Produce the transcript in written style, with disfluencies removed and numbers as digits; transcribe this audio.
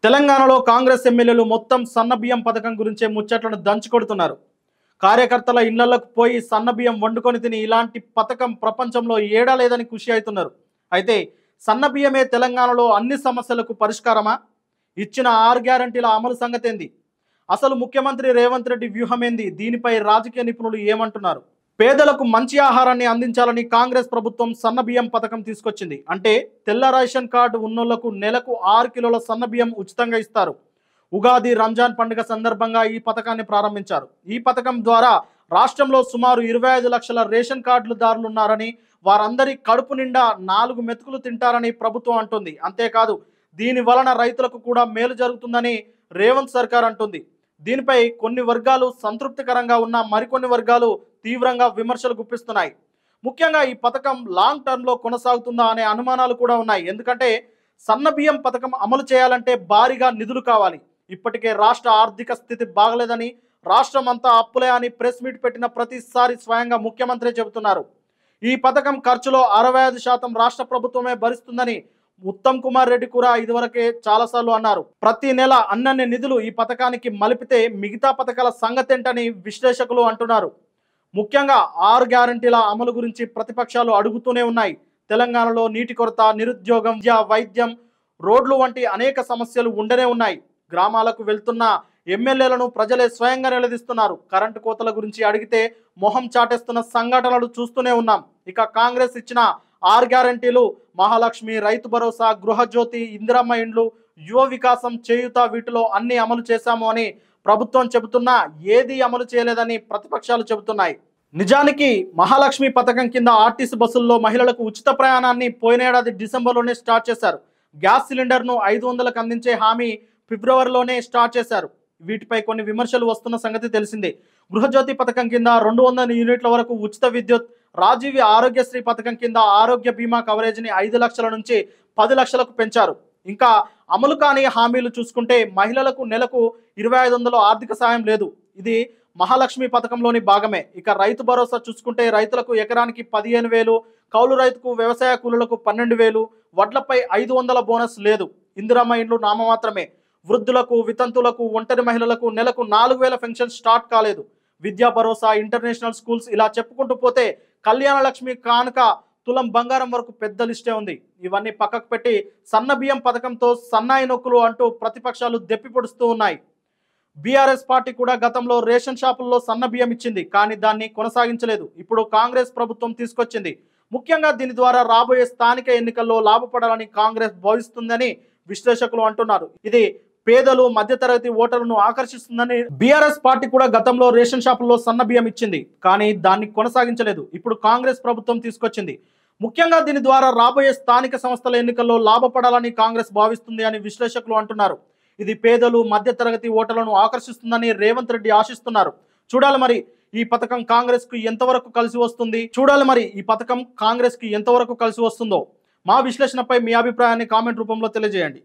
తెలంగాణలో కాంగ్రెస్ ఎమ్మెల్యేలు మొత్తం సన్నబియ్యం పథకం గురించే ముచ్చట్లను దంచుకొడుతున్నారు. కార్యకర్తల ఇళ్లకు పోయి సన్నబియ్యం వండుకొని తిని ఇలాంటి పథకం ప్రపంచంలో ఏడా లేదని ఖుషి అవుతున్నారు. అయితే సన్నబియ్యమే తెలంగాణలో అన్ని సమస్యలకు పరిష్కారమా? ఇచ్చిన 6 గ్యారంటీల అమలు సంగతేంది? అసలు ముఖ్యమంత్రి రేవంత్ రెడ్డి వ్యూహమేంది? దీనిపై రాజకీయ నిపుణులు ఏమంటున్నారు? పేదలకు మంచి ఆహారాన్ని అందించాలని కాంగ్రెస్ ప్రభుత్వం సన్నబియ్యం పథకం తీసుకొచ్చింది. అంటే తెల్ల రేషన్ కార్డు ఉన్నోళ్లకు నెలకు 6 కిలోల సన్నబియ్యం ఉచితంగా ఇస్తారు. ఉగాది, రంజాన్ పండుగ సందర్భంగా ఈ పథకాన్ని ప్రారంభించారు. ఈ పథకం ద్వారా రాష్ట్రంలో సుమారు 25 లక్షల రేషన్ కార్డుదారులు ఉన్నారని, వారందరి కడుపు నిండా 4 మెతుకులు తింటారని ప్రభుత్వం అంటుంది. అంతేకాదు దీని వలన రైతులకు కూడా మేలు జరుగుతుందని రేవంత్ సర్కార్ అంటుంది. దీనిపై కొన్ని వర్గాలు సంతృప్తికరంగా ఉన్న మరికొన్ని వర్గాలు తీవ్రంగా విమర్శలు గుప్పిస్తున్నాయి. ముఖ్యంగా ఈ పథకం లాంగ్ టర్మ్లో కొనసాగుతుందా అనే అనుమానాలు కూడా ఉన్నాయి. ఎందుకంటే సన్నబియ్యం పథకం అమలు చేయాలంటే భారీగా నిధులు కావాలి. ఇప్పటికే రాష్ట్ర ఆర్థిక స్థితి బాగలేదని, రాష్ట్రం అంతా అప్పులే అని ప్రెస్ మీట్ పెట్టిన ప్రతిసారి స్వయంగా ముఖ్యమంత్రి చెబుతున్నారు. ఈ పథకం ఖర్చులో 65% రాష్ట్ర ప్రభుత్వమే భరిస్తుందని ఉత్తమ్ కుమార్ రెడ్డి కూడా ఇదివరకే చాలాసార్లు అన్నారు. ప్రతి నెల అన్నన్ని నిధులు ఈ పథకానికి మలిపితే మిగతా పథకాల సంగతేంటని విశ్లేషకులు అంటున్నారు. ముఖ్యంగా 6 గ్యారంటీల అమలు గురించి ప్రతిపక్షాలు అడుగుతూనే ఉన్నాయి. తెలంగాణలో నీటి కొరత, నిరుద్యోగం, విద్య, వైద్యం, రోడ్లు వంటి అనేక సమస్యలు ఉండనే ఉన్నాయి. గ్రామాలకు వెళ్తున్న ఎమ్మెల్యేలను ప్రజలే స్వయంగా నిలదీస్తున్నారు. కరెంటు కోతల గురించి అడిగితే మొహం చాటేస్తున్న సంఘటనలు చూస్తూనే ఉన్నాం. ఇక కాంగ్రెస్ ఇచ్చిన 6 గ్యారంటీలు మహాలక్ష్మి, రైతు భరోసా, గృహజ్యోతి, ఇందిరమ్మ ఇండ్లు, యువ వికాసం, చేయూత వీటిలో అన్ని అమలు చేశాము అని ప్రభుత్వం చెబుతున్నా ఏది అమలు చేయలేదని ప్రతిపక్షాలు చెబుతున్నాయి. నిజానికి మహాలక్ష్మి పథకం కింద ఆర్టీసీ బస్సుల్లో మహిళలకు ఉచిత ప్రయాణాన్ని పోయిన ఏడాది డిసెంబర్లోనే స్టార్ట్ చేశారు. గ్యాస్ సిలిండర్ను 500లకు అందించే హామీ ఫిబ్రవరిలోనే స్టార్ట్ చేశారు. వీటిపై కొన్ని విమర్శలు వస్తున్న సంగతి తెలిసిందే. గృహజ్యోతి పథకం కింద 200 యూనిట్ల వరకు ఉచిత విద్యుత్, రాజీవ్ ఆరోగ్యశ్రీ పథకం కింద ఆరోగ్య బీమా కవరేజ్ని 5 లక్షల నుంచి 10 లక్షలకు పెంచారు. ఇంకా అమలు కాని హామీలు చూసుకుంటే మహిళలకు నెలకు 2500 ఆర్థిక సాయం లేదు. ఇది మహాలక్ష్మి పథకంలోని భాగమే. ఇక రైతు భరోసా చూసుకుంటే రైతులకు ఎకరానికి 15,000, కౌలు రైతుకు, వ్యవసాయ కూలీలకు 12,000, వడ్లపై 500 బోనస్ లేదు. ఇందిరమ్మ ఇండ్లు నామమాత్రమే. వృద్ధులకు, వితంతులకు, ఒంటరి మహిళలకు నెలకు 4,000 పెన్షన్ స్టార్ట్ కాలేదు. విద్యా భరోసా, ఇంటర్నేషనల్ స్కూల్స్ ఇలా చెప్పుకుంటూ పోతే కళ్యాణ లక్ష్మి కానుక, తులం బంగారం వరకు పెద్ద లిస్టే ఉంది. ఇవన్నీ పక్కకు పెట్టి సన్నబియ్యం పథకంతో సన్నాయి నొక్కులు అంటూ ప్రతిపక్షాలు దెప్పిపొడుస్తూ ఉన్నాయి. బీఆర్ఎస్ పార్టీ కూడా గతంలో రేషన్ షాపుల్లో సన్నబియ్యం ఇచ్చింది, కానీ దాన్ని కొనసాగించలేదు. ఇప్పుడు కాంగ్రెస్ ప్రభుత్వం తీసుకొచ్చింది. ముఖ్యంగా దీని ద్వారా రాబోయే స్థానిక ఎన్నికల్లో లాభపడాలని కాంగ్రెస్ భావిస్తుందని విశ్లేషకులు అంటున్నారు. ఇది పేదలు, మధ్యతరగతి ఓటర్లను ఆకర్షిస్తుందని బీఆర్ఎస్ పార్టీ కూడా గతంలో రేషన్ షాపుల్లో సన్నబియ్యం ఇచ్చింది, కానీ దాన్ని కొనసాగించలేదు. ఇప్పుడు కాంగ్రెస్ ప్రభుత్వం తీసుకొచ్చింది. ముఖ్యంగా దీని ద్వారా రాబోయే స్థానిక సంస్థల ఎన్నికల్లో లాభపడాలని కాంగ్రెస్ భావిస్తుంది అని విశ్లేషకులు అంటున్నారు. ఇది పేదలు, మధ్యతరగతి ఓటర్లను ఆకర్షిస్తుందని రేవంత్ రెడ్డి ఆశిస్తున్నారు. చూడాలి మరి ఈ పథకం కాంగ్రెస్ కు ఎంతవరకు కలిసి వస్తుందో. మా విశ్లేషణపై మీ అభిప్రాయాన్ని కామెంట్ రూపంలో తెలియజేయండి.